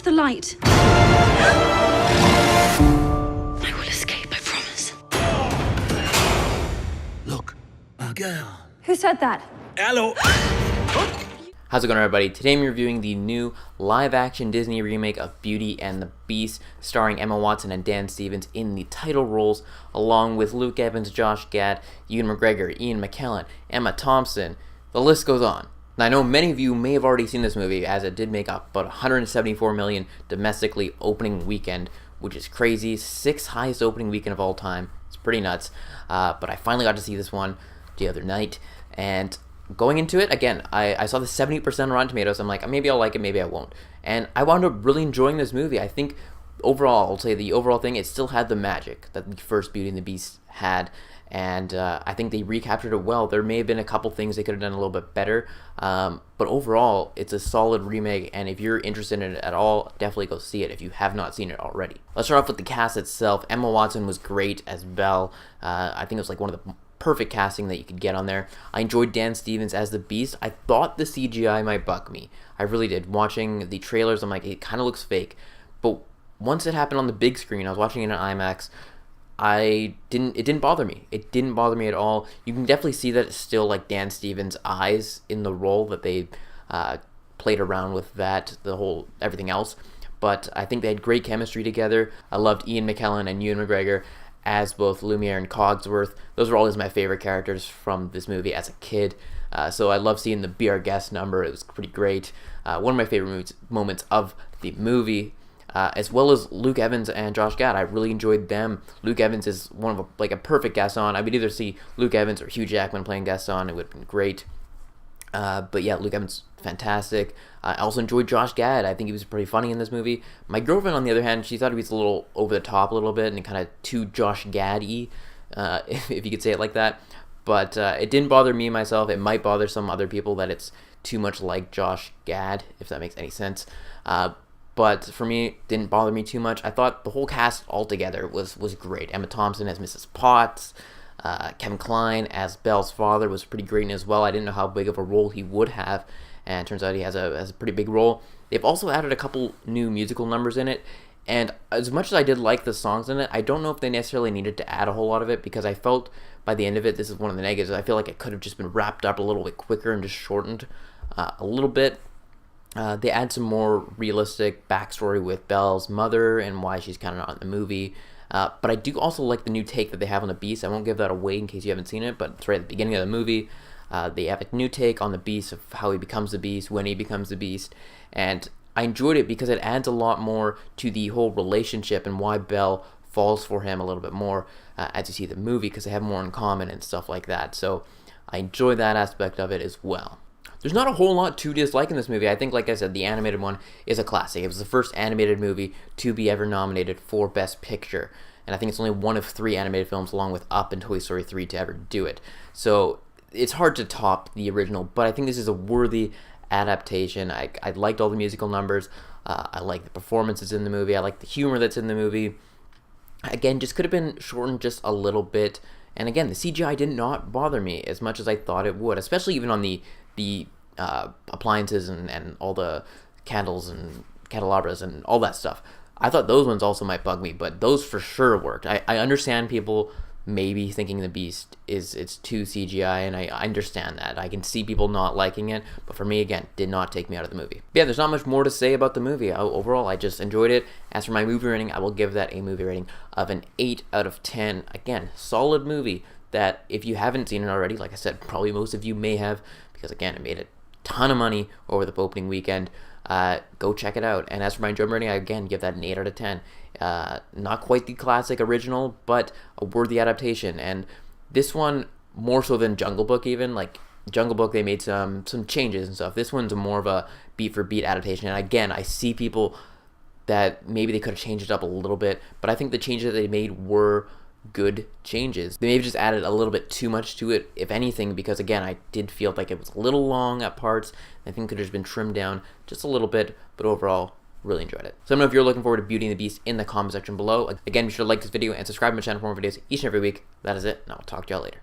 to the light. I will escape, I promise. Look, a girl. Who said that? Hello. How's it going, everybody? Today I'm reviewing the new live-action Disney remake of Beauty and the Beast, starring Emma Watson and Dan Stevens in the title roles, along with Luke Evans, Josh Gad, Ewan McGregor, Ian McKellen, Emma Thompson. The list goes on. Now, I know many of you may have already seen this movie, as it did make up about $174 million domestically opening weekend, which is crazy. 6th highest opening weekend of all time. It's pretty nuts. But I finally got to see this one the other night, and going into it, again, I saw the 70% Rotten Tomatoes. I'm like, maybe I'll like it, maybe I won't. And I wound up really enjoying this movie. I think overall, I'll say the overall thing, it still had the magic that the first Beauty and the Beast had. And I think they recaptured it well. There may have been a couple things they could have done a little bit better. But overall, it's a solid remake. And if you're interested in it at all, definitely go see it if you have not seen it already. Let's start off with the cast itself. Emma Watson was great as Belle. I think it was like one of the perfect casting that you could get on there. I enjoyed Dan Stevens as the Beast. I thought the CGI might bug me. I really did. Watching the trailers, I'm like, it kind of looks fake. But once it happened on the big screen, I was watching it in IMAX, it didn't bother me. It didn't bother me at all. You can definitely see that it's still like Dan Stevens' eyes in the role, that they played around with that, everything else. But I think they had great chemistry together. I loved Ian McKellen and Ewan McGregor as both Lumiere and Cogsworth. Those were always my favorite characters from this movie as a kid. So I love seeing the Be Our Guest number. It was pretty great. One of my favorite moments of the movie, as well as Luke Evans and Josh Gad. I really enjoyed them. Luke Evans is one of a perfect Gaston. I would either see Luke Evans or Hugh Jackman playing Gaston. It would have been great. But yeah, Luke Evans, fantastic. I also enjoyed Josh Gad. I think he was pretty funny in this movie. My girlfriend, on the other hand, she thought he was a little over the top a little bit and kind of too Josh Gad-y, if you could say it like that. But it didn't bother me myself. It might bother some other people that it's too much like Josh Gad, if that makes any sense. But for me, it didn't bother me too much. I thought the whole cast altogether was great. Emma Thompson as Mrs. Potts. Kevin Kline as Belle's father was pretty great as well. I didn't know how big of a role he would have, and it turns out he has a pretty big role. They've also added a couple new musical numbers in it, and as much as I did like the songs in it, I don't know if they necessarily needed to add a whole lot of it, because I felt by the end of it, this is one of the negatives, I feel like it could have just been wrapped up a little bit quicker and just shortened a little bit. They add some more realistic backstory with Belle's mother and why she's kind of not in the movie. But I do also like the new take that they have on the Beast. I won't give that away in case you haven't seen it, but it's right at the beginning of the movie. They have a new take on the Beast, of how he becomes the Beast, when he becomes the Beast. And I enjoyed it because it adds a lot more to the whole relationship and why Belle falls for him a little bit more as you see the movie, because they have more in common and stuff like that. So I enjoy that aspect of it as well. There's not a whole lot to dislike in this movie. I think, like I said, the animated one is a classic. It was the first animated movie to be ever nominated for Best Picture. And I think it's only one of 3 animated films, along with Up and Toy Story 3, to ever do it. So it's hard to top the original, but I think this is a worthy adaptation. I liked all the musical numbers. I like the performances in the movie. I like the humor that's in the movie. Again, just could have been shortened just a little bit. And again, the CGI did not bother me as much as I thought it would, especially even on the appliances and all the candles and candelabras and all that stuff. I thought those ones also might bug me, but those for sure worked. I understand people maybe thinking the Beast it's too CGI, and I understand that. I can see people not liking it, but for me, again, did not take me out of the movie. But yeah, there's not much more to say about the movie. Overall, I just enjoyed it. As for my movie rating, I will give that a movie rating of an 8 out of 10. Again, solid movie that if you haven't seen it already, like I said, probably most of you may have, because again, it made a ton of money over the opening weekend. Go check it out. And as for my enjoyment rating, I again give that an 8 out of 10. Not quite the classic original, but a worthy adaptation. And this one, more so than Jungle Book even, like Jungle Book, they made some changes and stuff. This one's more of a beat for beat adaptation. And again, I see people that maybe they could have changed it up a little bit, but I think the changes that they made were good changes. They maybe just added a little bit too much to it, if anything, because again, I did feel like it was a little long at parts. I think it could have just been trimmed down just a little bit, but overall, really enjoyed it. So let me know if you're looking forward to Beauty and the Beast in the comment section below. Again, be sure to like this video and subscribe to my channel for more videos each and every week. That is it, and I'll talk to y'all later.